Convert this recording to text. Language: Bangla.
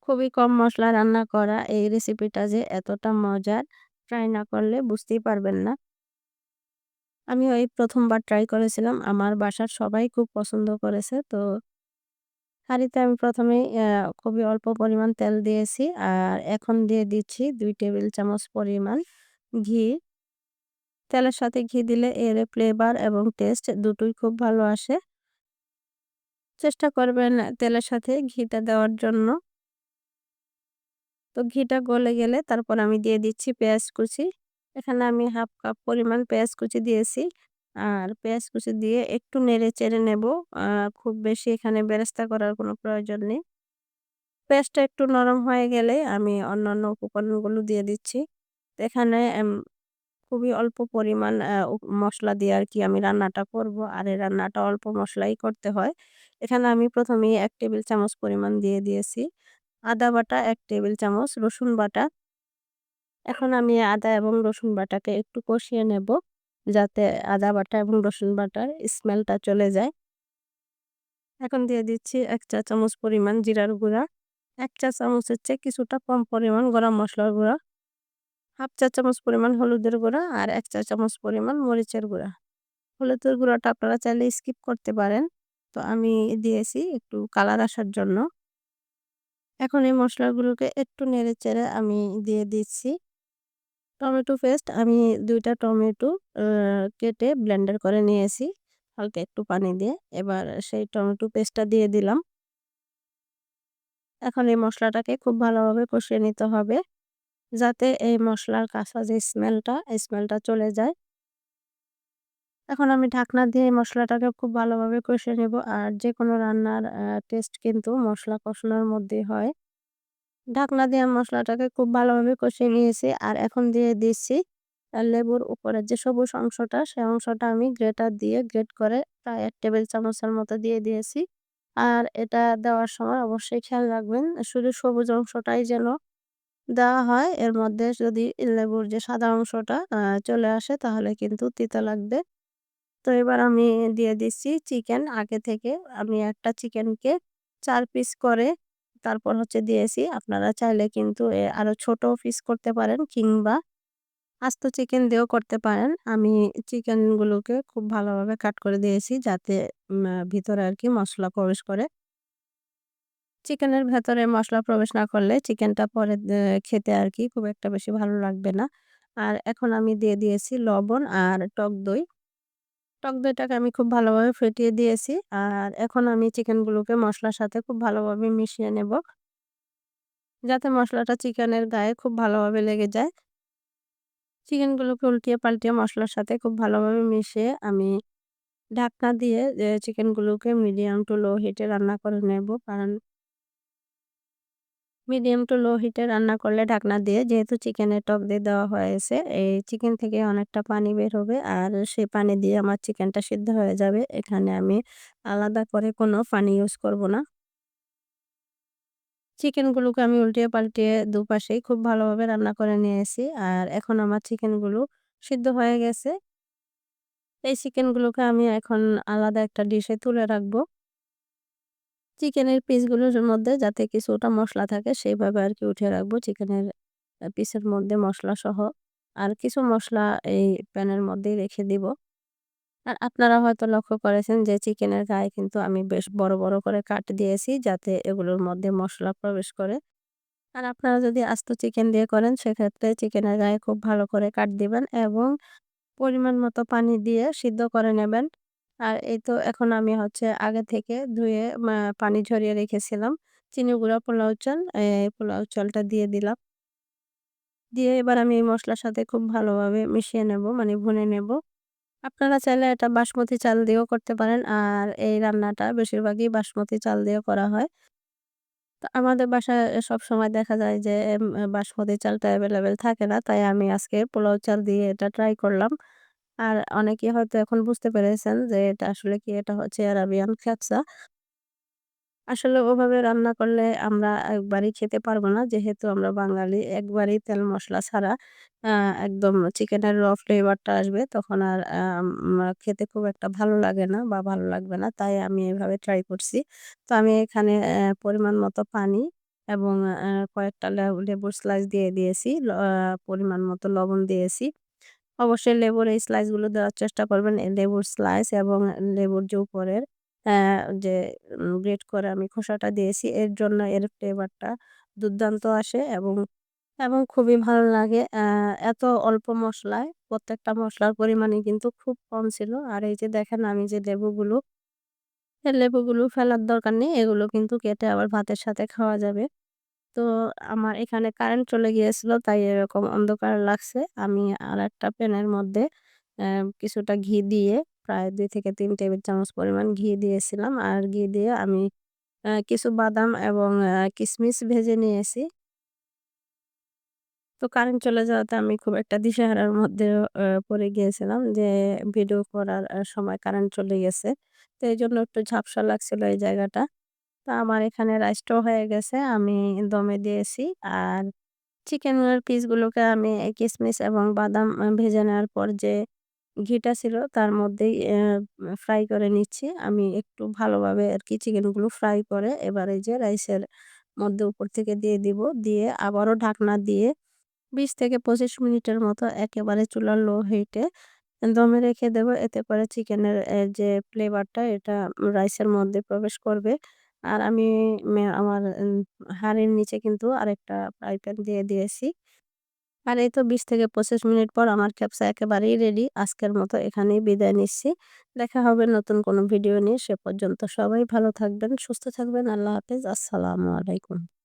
খুবই কম মসলা রান্না করা এই রেসিপিটা যে এতটা মজার, ট্রাই না করলে বুঝতেই পারবেন না। আমিও এই ১ম বার ট্রাই করেছিলাম। আমার বাসার সবাই খুব পছন্দ করেছে। তো হাঁড়িতে আমি ১ম এই খুবই অল্প পরিমাণ তেল দিয়েছি। আর এখন দিয়ে দিচ্ছি ২ টেবিল চামচ পরিমাণ ঘি। তেলের সাথে ঘি দিলে এর ফ্লেভার এবং টেস্ট দুটোই খুব ভালো আসে। চেষ্টা করবেন তেলের সাথে ঘিটা দেওয়ার জন্য। তো ঘিটা গলে গেলে তারপর আমি দিয়ে দিচ্ছি পেঁয়াজ কুচি। এখানে আমি 1/2 কাপ পরিমাণ পেঁয়াজ কুচি দিয়েছি। আর পেঁয়াজ কুচি দিয়ে একটু নেড়ে-চেড়ে নেব। আ খুব বেশি এখানে বেরেস্তা করার কোনো প্রয়োজন নেই। পেঁয়াজটা একটু নরম হয়ে গেলে আমি অন্যান্য উপকরণগুলো দিয়ে দিচ্ছি। তো এখানে খুবই অল্প পরিমাণ মসলা দিয়ে আরকি আমি রান্নাটা করব। আর এই রান্নাটা অল্প মসলাই করতে হয়। এখানে আমি ১ম এই ১ টেবিল চামচ পরিমাণ দিয়ে দিয়েছি আদা বাটা, ১ টেবিল চামচ রসুন বাটা। এখন আমি আদা এবং রসুন বাটাকে একটু কষিয়ে নেব। যাতে আদা বাটা এবং রসুন বাটার স্মেলটা চলে যায়। এখন দিয়ে দিচ্ছি ১ চা চামচ পরিমাণ জিরার গুঁড়া, ১ চা চামচের চেয়ে কিছুটা কম পরিমাণ গরম মসলার গুঁড়া, ১/২ চা চামচ পরিমাণ হলুদের গুঁড়া আর ১ চা চামচ পরিমাণ মরিচের গুঁড়া। হলুদের গুঁড়াটা আপনারা চাইলে স্কিপ করতে পারেন। তো আমি দিয়েছি একটু কালার আসার জন্য। এখন এই মসলাগুলোকে একটু নেড়ে-চেড়ে আমি দিয়ে দিচ্ছি টমেটো পেস্ট। আমি ২ টা টমেটো আ কেটে ব্লেন্ডার করে নিয়েছি হালকা একটু পানি দিয়ে। এবার সেই টমেটো পেস্টটা দিয়ে দিলাম। এখন এই মসলাটাকে খুব ভালোভাবে কষিয়ে নিতে হবে। যাতে এই মসলার কাঁচা যে স্মেলটা, এই স্মেলটা চলে যায়। এখন আমি ঢাকনা দিয়ে এই মসলাটাকে খুব ভালোভাবে কষিয়ে নেব। আর যেকোনো রান্নার টেস্ট কিন্তু মসলা কষানোর মধ্যেই হয়। ঢাকনা দিয়ে আমি মসলাটাকে খুব ভালোভাবে কষিয়ে নিয়েছি। আর এখন দিয়ে দিচ্ছি লেবুর উপরের যে সবুজ অংশটা, সেই অংশটা আমি গ্রেটার দিয়ে গ্রেট করে প্রায় ১ টেবিল চামচের মতো দিয়ে দিয়েছি। আর এটা দেওয়ার সময় অবশ্যই খেয়াল রাখবেন শুধু সবুজ অংশটাই যেন দেওয়া হয়। এর মধ্যে যদি লেবুর যে সাদা অংশটা চলে আসে তাহলে কিন্তু তিতা লাগবে। তো এবার আমি দিয়ে দিচ্ছি চিকেন আগে থেকে আমি একটা চিকেনকে ৪ পিস করে তারপর হচ্ছে দিয়েছি। আপনারা চাইলে কিন্তু আরো ছোট পিস করতে পারেন কিংবা আস্ত চিকেন দিয়েও করতে পারেন। আমি চিকেনগুলোকে খুব ভালোভাবে কাট করে দিয়েছি যাতে ভিতরে আরকি মসলা প্রবেশ করে। চিকেনের ভেতরে মসলা প্রবেশ না করলে চিকেনটা পরে খেতে আরকি খুব একটা বেশি ভালো লাগবে না। আর এখন আমি দিয়ে দিয়েছি লবণ আর টক দই। টক দইটাকে আমি খুব ভালোভাবে ফেটিয়ে দিয়েছি। আর এখন আমি চিকেনগুলোকে মসলার সাথে খুব ভালোভাবে মিশিয়ে নেব। যাতে মসলাটা চিকেনের গায়ে খুব ভালোভাবে লেগে যায়। চিকেনগুলোকে উল্টিয়ে পাল্টিয়ে মসলার সাথে খুব ভালোভাবে মিশিয়ে আমি ঢাকনা দিয়ে চিকেনগুলোকে মিডিয়াম টু লো হিটে রান্না করে নেব। কারণ মিডিয়াম টু লো হিটে রান্না করলে ঢাকনা দিয়ে যেহেতু চিকেনে টক দই দেওয়া হয়েছে, এই চিকেন থেকে অনেকটা পানি বের হবে। আর সেই পানি দিয়ে আমার চিকেনটা সিদ্ধ হয়ে যাবে। এখানে আমি আলাদা করে কোনো পানি ইউজ করব না। চিকেনগুলোকে আমি উল্টিয়ে পাল্টিয়ে দুপাশেই খুব ভালোভাবে রান্না করে নিয়েছি। আর এখন আমার চিকেনগুলো সিদ্ধ হয়ে গেছে। এই চিকেনগুলোকে আমি এখন আলাদা একটা ডিশে তুলে রাখবো। চিকেনের পিসগুলোর মধ্যে যাতে কিছুটা মসলা থাকে সেইভাবে আরকি উঠিয়ে রাখবো। চিকেনের পিসের মধ্যে মসলাসহ আর কিছু মসলা এই প্যানের মধ্যেই রেখে দিব। আর আপনারা হয়তো লক্ষ্য করেছেন যে চিকেনের গায়ে কিন্তু আমি বেশ বড়, বড় করে কাট দিয়েছি যাতে এগুলোর মধ্যে মসলা প্রবেশ করে। আর আপনারা যদি আস্ত চিকেন দিয়ে করেন সেক্ষেত্রে চিকেনের গায়ে খুব ভালো করে কাট দিবেন এবং পরিমাণ মতো পানি দিয়ে সিদ্ধ করে নেবেন। আর এই তো এখন আমি হচ্ছে আগে থেকে ধুয়ে পানি ঝরিয়ে রেখেছিলাম। চিনি গুঁড়া পোলাও চাল, পোলাও চালটা দিয়ে দিলাম। দিয়ে এবার আমি এই মসলার সাথে খুব ভালোভাবে মিশিয়ে নেব মানে ভুনে নেব। আপনারা চাইলে এটা বাসমতি চাল দিয়েও করতে পারেন। আর এই রান্নাটা বেশিরভাগই বাসমতি চাল দিয়ে করা হয়। তো আমাদের বাসায় সবসময় দেখা যায় যে বাসমতি চালটা এভেইলেবল থাকে না। তাই আমি আজকে পোলাও চাল দিয়ে এটা ট্রাই করলাম। আর অনেকেই হয়তো এখন বুঝতে পেরেছেন যে এটা আসলে কি, এটা হচ্ছে আরাবিয়ান ক্যাপসা। আসলে ওভাবে রান্না করলে আমরা একবারই খেতে পারবো না। যেহেতু আমরা বাঙালি একবারেই তেল মসলা ছাড়া আ একদম চিকেনের ফ্লেভারটা আসবে তখন আর খেতে খুব একটা ভালো লাগে না বা ভালো লাগবে না। তাই আমি এভাবে ট্রাই করছি। তো আমি এখানে পরিমাণ মতো পানি এবং কয়েকটা লেবুর স্লাইস দিয়ে দিয়েছি। পরিমাণ মতো লবণ দিয়েছি। অবশ্যই লেবুর এই স্লাইস গুলো দেওয়ার চেষ্টা করবেন। লেবুর স্লাইস এবং লেবুর যে উপরের অ্যা যে গ্রেট করে আমি খোসাটা দিয়েছি এর জন্য এর ফ্লেভারটা দুর্দান্ত আসে এবং খুবই ভালো লাগে। এত অল্প মসলায় প্রত্যেকটা মসলার পরিমাণই কিন্তু খুব কম ছিল। আর এই যে দেখেন আমি যে লেবুগুলো ফেলার দরকার নেই। এগুলো কিন্তু কেটে আবার ভাতের সাথে খাওয়া যাবে। তো আমার এখানে কারেন্ট চলে গিয়েছিল তাই এরকম অন্ধকার লাগছে। আমি আরেকটা প্যানের মধ্যে অ্যা কিছুটা ঘি দিয়ে প্রায় ২ থেকে ৩ টেবিল চামচ পরিমাণ ঘি দিয়েছিলাম। আর ঘি দিয়ে আমি কিছু বাদাম এবং কিশমিশ ভেজে নিয়েছি। তো কারেন্ট চলে যাওয়াতে আমি খুব একটা দিশেহারার মধ্যে পড়ে গিয়েছিলাম যে ভিডিও করার সময় কারেন্ট চলে গেছে। তো এজন্য একটু ঝাপসা লাগছিল এই জায়গাটা। তো আমার এখানে রাইসটাও হয়ে গেছে। আমি দমে দিয়েছি। আর চিকেনের পিসগুলোকে আমি এই কিশমিশ এবং বাদাম ভেজে নেওয়ার পর যে ঘিটা ছিল তার মধ্যেই ফ্রাই করে নিচ্ছি। আমি একটু ভালোভাবে আরকি চিকেনগুলো ফ্রাই করে এবার এই যে রাইসের মধ্যে উপর থেকে দিয়ে দিব। দিয়ে আবারও ঢাকনা দিয়ে ২০ থেকে ২৫ মিনিটের মতো একেবারে চুলার লো হিটে দমে রেখে দেব। এতে করে চিকেনের যে ফ্লেভারটা এটা রাইসের মধ্যে প্রবেশ করবে। আর আমি আমার হাঁড়ির নিচে কিন্তু আরেকটা ফ্রাই প্যান দিয়ে দিয়েছি। আর এই তো ২০ থেকে ২৫ মিনিট পর আমার ক্যাপসা একেবারেই রেডি। আজকের মতো এখানেই বিদায় নিচ্ছি। দেখা হবে নতুন কোনো ভিডিও নিয়ে। সে পর্যন্ত সবাই ভালো থাকবেন, সুস্থ থাকবেন। আল্লাহ হাফেজ। আসসালামু আলাইকুম।